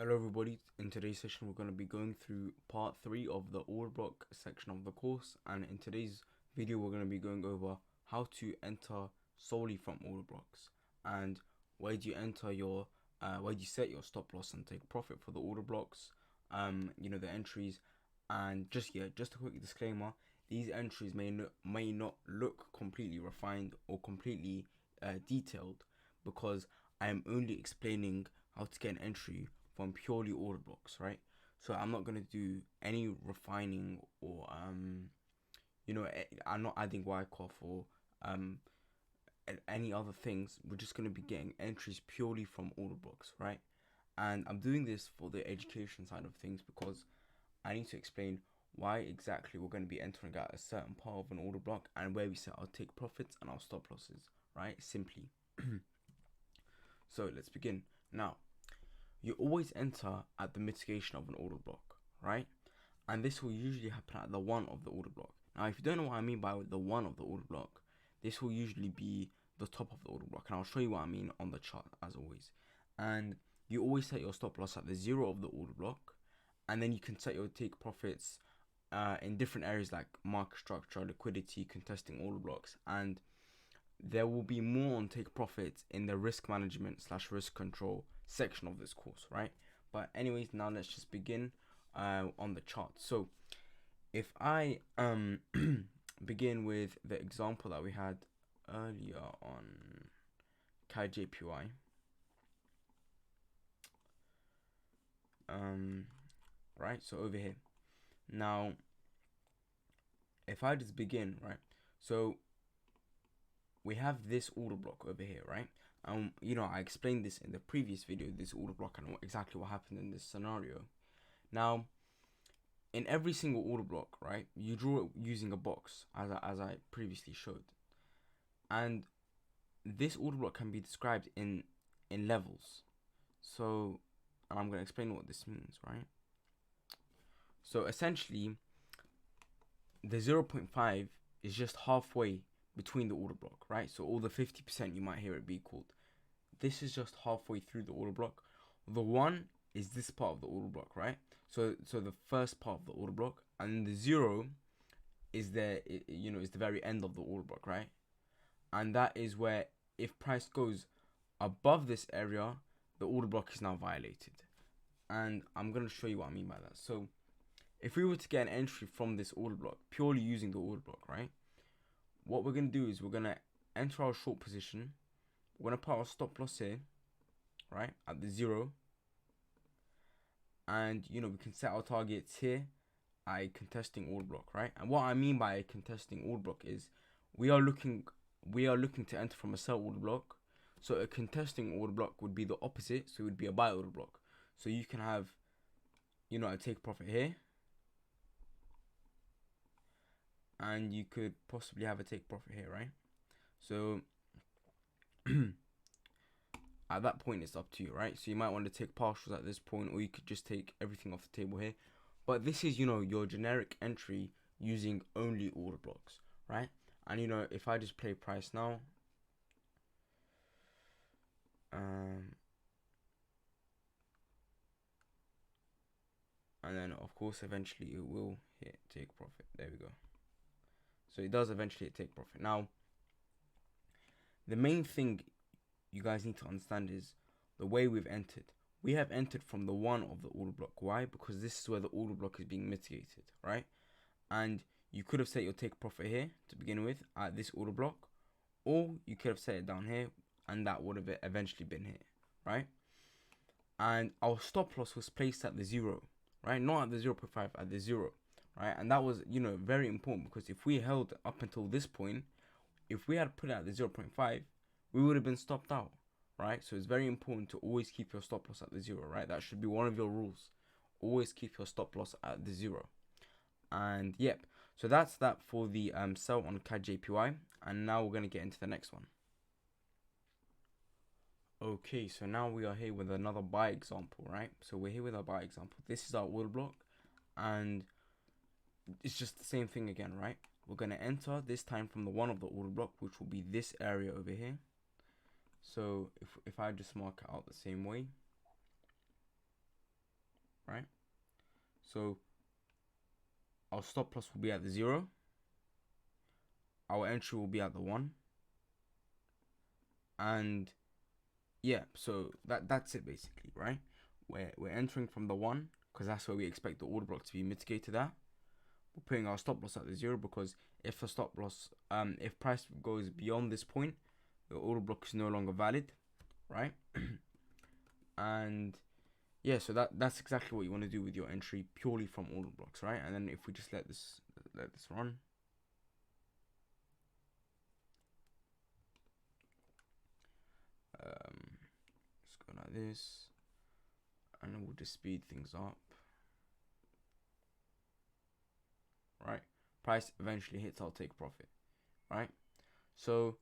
Hello everybody, in today's session we're going to be going through part 3 of the order block section of the course, and in today's video we're going to be going over how to enter solely from order blocks and where do you enter your where do you set your stop loss and take profit for the order blocks, the entries. And just a quick disclaimer, these entries may not look completely refined or completely detailed, because I am only explaining how to get an entry from purely order blocks, right? So I'm not going to do any refining or I'm not adding Wyckoff or any other things. We're just going to be getting entries purely from order blocks, right? And I'm doing this for the education side of things because I need to explain why exactly we're going to be entering at a certain part of an order block and where we set our take profits and our stop losses, right? Simply. So let's begin. Now, you always enter at the mitigation of an order block, right? And this will usually happen at the 1 of the order block. Now, if you don't know what I mean by the 1 of the order block, this will usually be the top of the order block, and I'll show you what I mean on the chart as always. And you always set your stop loss at the 0 of the order block, and then you can set your take profits in different areas like market structure, liquidity, contesting order blocks, and there will be more on take profits in the risk management / risk control section of this course, right? But anyways, now let's just begin on the chart. So if I begin with the example that we had earlier on CAD-JPY, right? So over here, now if I just begin, right? So we have this order block over here, right? I explained this in the previous video, this order block, and exactly what happened in this scenario. Now, in every single order block, right, you draw it using a box, as I previously showed. And this order block can be described in levels. So, and I'm going to explain what this means, right? So, essentially, the 0.5 is just halfway between the order block, right? So all the 50% you might hear it be called, this is just halfway through the order block. The 1 is this part of the order block, right? So the first part of the order block, and the 0 is is the very end of the order block, right? And that is where if price goes above this area, the order block is now violated. And I'm going to show you what I mean by that. So if we were to get an entry from this order block purely using the order block, right, what we're going to do is we're going to enter our short position. We're going to put our stop loss here, right, at the 0. And, we can set our targets here at a contesting order block, right? And what I mean by a contesting order block is we are looking to enter from a sell order block. So a contesting order block would be the opposite. So it would be a buy order block. So you can have, a take profit here, and you could possibly have a take profit here, right? So at that point it's up to you, right? So you might want to take partials at this point, or you could just take everything off the table here. But this is, your generic entry using only order blocks, right? And if I just play price now, and then of course eventually it will hit take profit. There we go. So it does eventually take profit. Now, the main thing you guys need to understand is the way we've entered. We have entered from the 1 of the order block. Why? Because this is where the order block is being mitigated, right? And you could have set your take profit here to begin with at this order block, or you could have set it down here, and that would have eventually been here, right? And our stop loss was placed at the 0, right? Not at the 0.5, at the 0. Right, and that was very important, because if we held up until this point, if we had put it at the 0.5, we would have been stopped out, right? So it's very important to always keep your stop loss at the 0, right? That should be one of your rules. Always keep your stop loss at the 0. And yep, so that's that for the sell on CAD-JPY, and now we're going to get into the next one. Okay, so now we are here with another buy example, right? So we're here with our buy example. This is our order block, and it's just the same thing again, right? We're going to enter this time from the 1 of the order block, which will be this area over here. So if I just mark it out the same way, right? So our stop loss will be at the 0. Our entry will be at the 1. And yeah, so that's it basically, right? We're entering from the 1 because that's where we expect the order block to be mitigated at. We're putting our stop loss at the 0 because if the stop loss, if price goes beyond this point, the order block is no longer valid, right? And yeah, so that's exactly what you want to do with your entry, purely from order blocks, right? And then if we just let this run, let's go like this, and then we'll just speed things up, right? Price eventually hits our take profit, right? So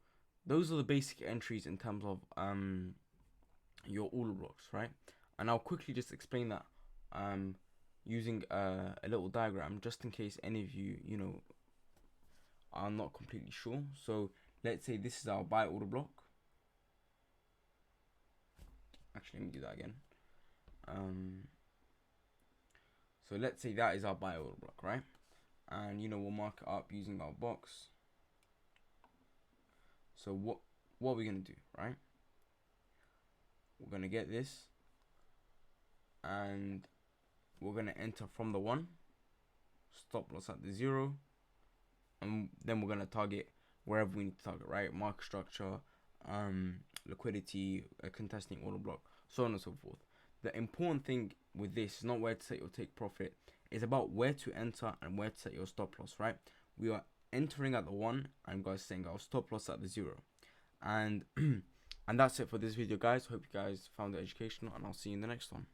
those are the basic entries in terms of your order blocks, right? And I'll quickly just explain that using a little diagram, just in case any of you are not completely sure. So let's say this is our buy order block. Actually, let me do that again. So let's say that is our buy order block, right? And we'll mark it up using our box. So what are we gonna do, right? We're gonna get this, and we're gonna enter from the 1, stop loss at the 0, and then we're gonna target wherever we need to target, right? Market structure, liquidity, a contesting order block, so on and so forth. The important thing with this is not where to set your take profit. It's about where to enter and where to set your stop loss, right? We are entering at the 1, and guys saying our stop loss at the 0. And and that's it for this video, guys. Hope you guys found it educational, and I'll see you in the next one.